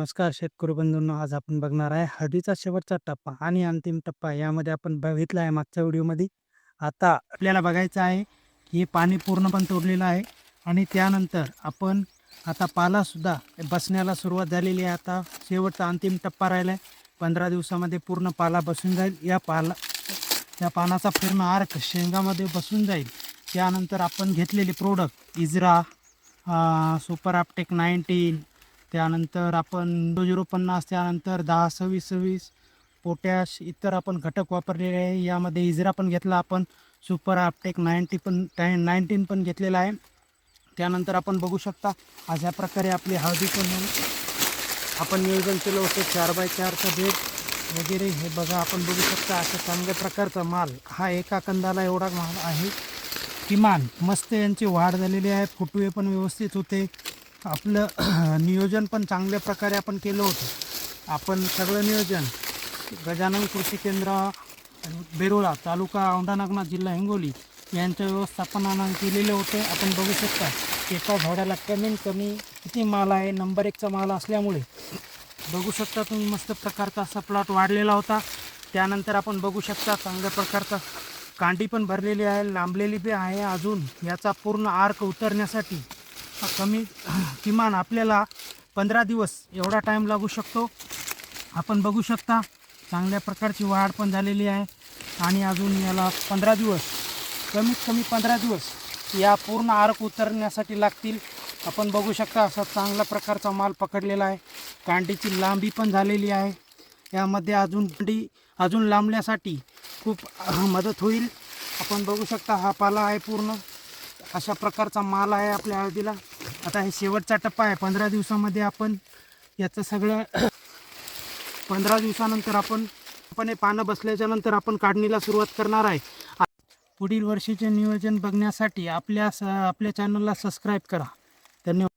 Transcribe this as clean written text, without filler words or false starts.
नमस्कार शेतकरी बंधूंनो, आज आपण बघणार आहे हळदीचा शेवटचा टप्पा आणि अंतिम टप्पा. यामध्ये आपण बघितलं आहे मागच्या व्हिडिओमध्ये. आता आपल्याला बघायचं आहे की हे पाणी पूर्णपणे तोडलेलं आहे आणि त्यानंतर आपण आता पालासुद्धा बसण्याला सुरुवात झालेली आहे. आता शेवटचा अंतिम टप्पा राहिला आहे. 15 दिवसामध्ये पूर्ण पाला बसून जाईल. या पानाचा पूर्ण आर्क शेंगामध्ये बसून जाईल. त्यानंतर आपण घेतलेले प्रोडक्ट इजरा, सुपर आपटेक 19, त्यानंतर आपण 050, त्यानंतर 10-26-26 पोटॅश, इतर आपण घटक वापरलेले आहे. यामध्ये इजरा पण घेतला आपण, सुपर आपटेक 19 पण घेतलेला आहे. त्यानंतर आपण बघू शकता अशा प्रकारे आपली हळदी पण आपण नियोजन केलं होतं. 4x4चा बेड वगैरे हे बघा, आपण बघू शकता अशा चांगल्या प्रकारचा माल. हा एका कंदाला एवढा माल आहे. किमान मस्त यांची वाढ झालेली आहे. फुटवे पण व्यवस्थित होते. आपलं नियोजन पण चांगल्या प्रकारे आपण केलं होतं. आपण सगळं नियोजन गजानन कृषी केंद्र बेरोळा, तालुका औंढा-नागनाथ, जिल्हा हिंगोली यांच्या व्यवस्थापनानं केलेले होते. आपण बघू शकता एका झाडाला कमीत कमी किती माल आहे. नंबर 1चा माल असल्यामुळे बघू शकता तुम्ही मस्त प्रकारचा असा प्लॉट वाढलेला होता. त्यानंतर आपण बघू शकता चांगल्या प्रकारचा कांडी पण भरलेली आहे, लांबलेली बी आहे. अजून याचा पूर्ण आर्क उतरण्यासाठी किमान आपल्याला 15 दिवस एवढा टाईम लागू शकतो. आपण बघू शकता चांगल्या प्रकारची वाढ पण झालेली आहे आणि अजून याला 15 दिवस, कमीत कमी 15 दिवस या पूर्ण आर्क उतरण्यासाठी लागतील. आपण बघू शकता असा चांगल्या प्रकारचा माल पकडलेला आहे. कांडीची लांबी पण झालेली आहे. यामध्ये अजून लांबण्यासाठी खूप मदत होईल. आपण बघू शकता हा पाला आहे पूर्ण अशा प्रकारचा माल आहे आपल्या हळदीला. आता हे शेवटचा टप्पा आहे. 15 दिवसामध्ये आपण याचं सगळं 15 दिवसानंतर आपण हे पानं बसल्याच्या नंतर आपण काढणीला सुरुवात करणार आहे. पुढील वर्षीचे नियोजन बघण्यासाठी आपल्या चॅनलला सबस्क्राईब करा. धन्यवाद.